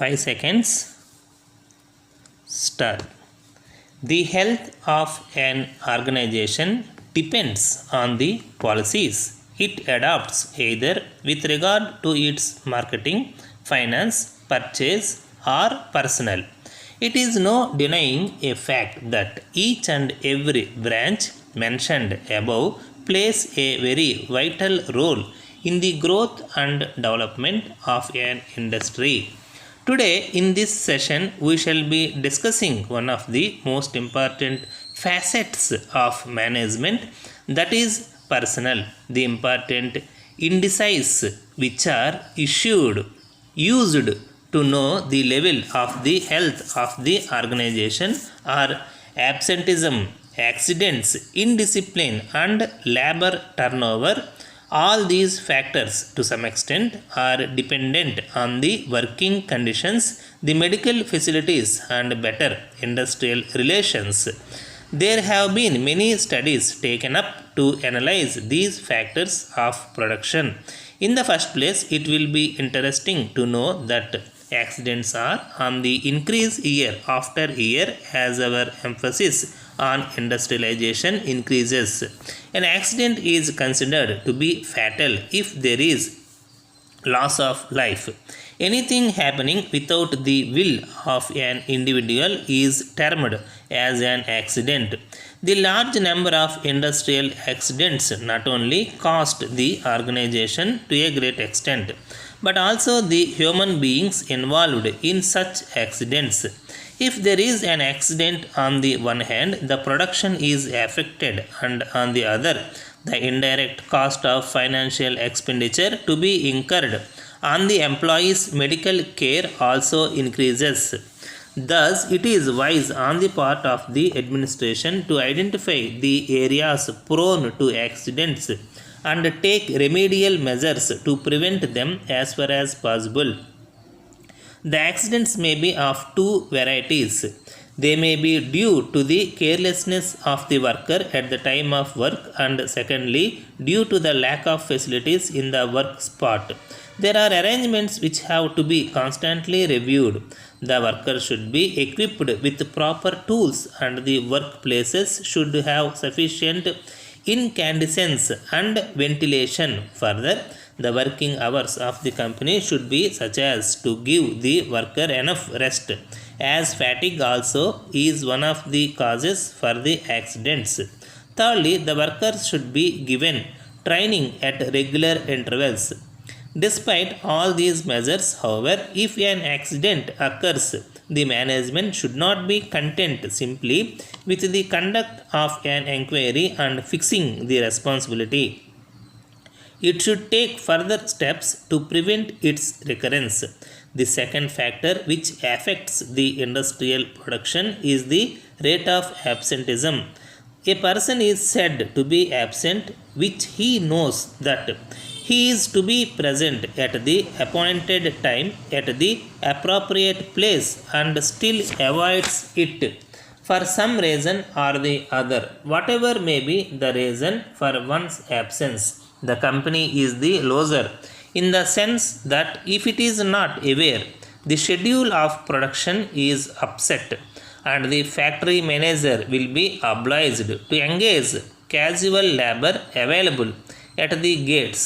5 seconds. Start. The health of an organization depends on the policies it adopts either with regard to its marketing, finance, purchase, or personnel. It is no denying a fact that each and every branch mentioned above plays a very vital role in the growth and development of an industry. Today, in this session, we shall be discussing one of the most important facets of management, that is personnel. The important indices which are used to know the level of the health of the organization are absenteeism, accidents, indiscipline, and labor turnover. All these factors to some extent are dependent on the working conditions, the medical facilities, and better industrial relations. There have been many studies taken up to analyze these factors of production. In the first place, it will be interesting to know that accidents are on the increase year after year as our emphasis on industrialization increases. An accident is considered to be fatal if there is loss of life. Anything happening without the will of an individual is termed as an accident. The large number of industrial accidents not only cost the organization to a great extent, but also the human beings involved in such accidents. If there is an accident on the one hand, the production is affected, and on the other, the indirect cost of financial expenditure to be incurred on the employee's medical care also increases. Thus, it is wise on the part of the administration to identify the areas prone to accidents and take remedial measures to prevent them as far as possible. The accidents may be of two varieties. They may be due to the carelessness of the worker at the time of work, and secondly, due to the lack of facilities in the work spot. There are arrangements which have to be constantly reviewed. The worker should be equipped with proper tools, and the workplaces should have sufficient incandescence and ventilation. Further, the working hours of the company should be such as to give the worker enough rest, as fatigue also is one of the causes for the accidents. Thirdly, the workers should be given training at regular intervals. Despite all these measures, however, if an accident occurs, the management should not be content simply with the conduct of an inquiry and fixing the responsibility. It should take further steps to prevent its recurrence. The second factor which affects the industrial production is the rate of absenteeism. A person is said to be absent which he knows that he is to be present at the appointed time at the appropriate place and still avoids it for some reason or the other. Whatever may be the reason for one's absence, the company is the loser, in the sense that if it is not aware, the schedule of production is upset, and the factory manager will be obliged to engage casual labor available at the gates.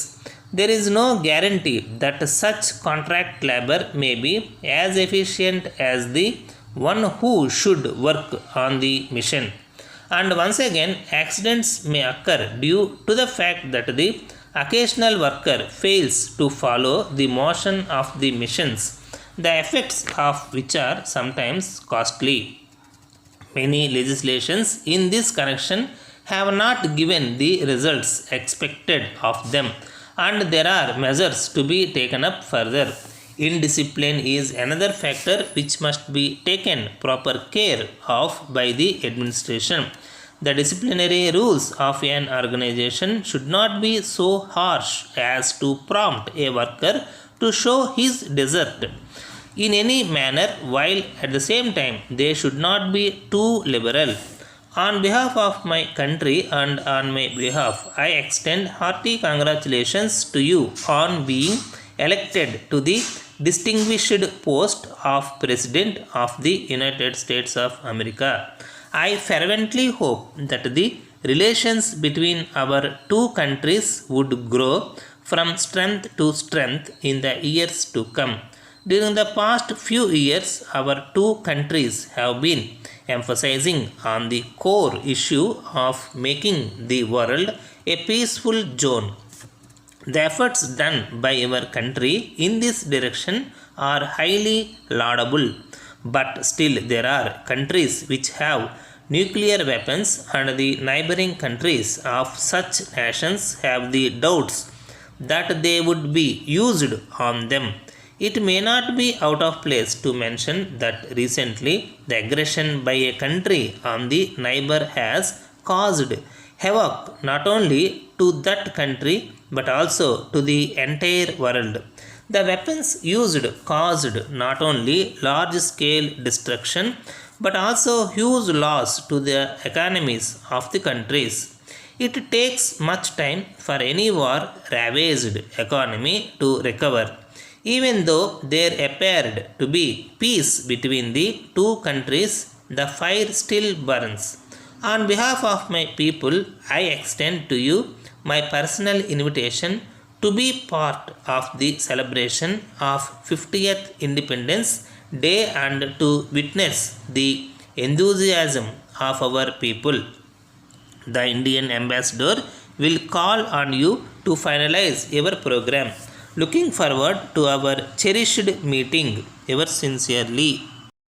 There is no guarantee that such contract labor may be as efficient as the one who should work on the machine. And once again, accidents may occur due to the fact that the occasional worker fails to follow the motion of the machines, the effects of which are sometimes costly. Many legislations in this connection have not given the results expected of them, and there are measures to be taken up further. Indiscipline is another factor which must be taken proper care of by the administration. The disciplinary rules of an organization should not be so harsh as to prompt a worker to show his desert in any manner, while at the same time they should not be too liberal. On behalf of my country and on my behalf, I extend hearty congratulations to you on being elected to the distinguished post of President of the United States of America. I fervently hope that the relations between our two countries would grow from strength to strength in the years to come. During the past few years, our two countries have been emphasizing on the core issue of making the world a peaceful zone. The efforts done by our country in this direction are highly laudable, but still there are countries which have nuclear weapons, and the neighboring countries of such nations have the doubts that they would be used on them. It may not be out of place to mention that recently the aggression by a country on the neighbor has caused havoc not only to that country but also to the entire world. The weapons used caused not only large scale destruction but also huge loss to the economies of the countries. It takes much time for any war ravaged economy to recover. Even though there appeared to be peace between the two countries, the fire still burns. On behalf of my people, I extend to you my personal invitation to be part of the celebration of 50th Independence Day and to witness the enthusiasm of our people. The Indian ambassador will call on you to finalize your program. Looking forward to our cherished meeting. Yours sincerely.